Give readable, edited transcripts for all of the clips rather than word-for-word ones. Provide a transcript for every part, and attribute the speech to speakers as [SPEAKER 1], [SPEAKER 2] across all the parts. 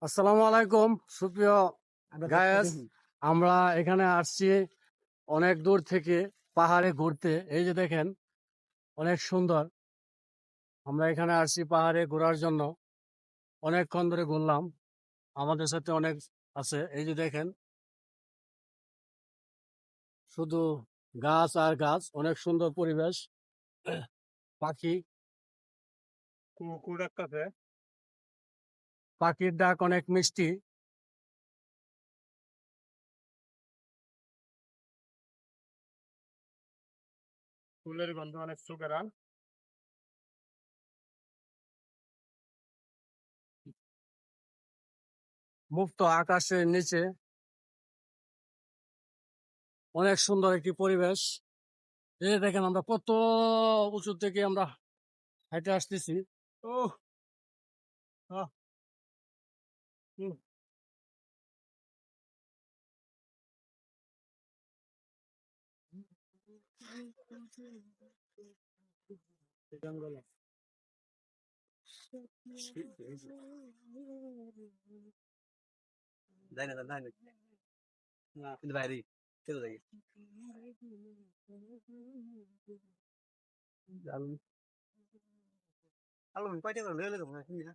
[SPEAKER 1] আসসালামু আলাইকুম সুপ্রিয় গায়েস। আমরা এখানে আসছি অনেক দূর থেকে পাহাড়ে ঘুরতে। এই যে দেখেন, অনেক সুন্দর। আমরা এখানে আসছি পাহাড়ে ঘোরার জন্য। অনেকক্ষণ ধরে ঘুরলাম, আমাদের সাথে অনেক আছে। এই যে দেখেন, শুধু গাছ আর গাছ, অনেক সুন্দর পরিবেশ। পাখি, পাখির ডাক অনেক মিষ্টি।
[SPEAKER 2] ফুলের গন্ধ অনেক সুকেরান।
[SPEAKER 1] মুক্ত আকাশের নিচে অনেক সুন্দর একটি পরিবেশ। এই যে দেখেন, আমরা কত উঁচু থেকে আমরা হেঁটে আসতেছি।
[SPEAKER 2] ও আহ, হুম,
[SPEAKER 1] জঙ্গল।
[SPEAKER 3] যাই না যাই না কিন্তু বাইরে কেটে যাই আলো কয়টা করে লইলে তোমরা কি না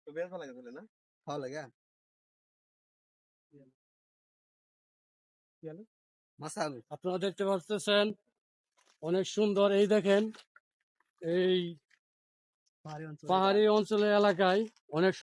[SPEAKER 3] তো বেশ ভালো লাগে বলে না ভালো লাগে মাছা আলু
[SPEAKER 1] আপনারা দেখতে পাচ্ছেন অনেক সুন্দর। এই দেখেন, এই
[SPEAKER 3] পাহাড়ি অঞ্চল
[SPEAKER 1] পাহাড়ি অঞ্চলের এলাকায় অনেক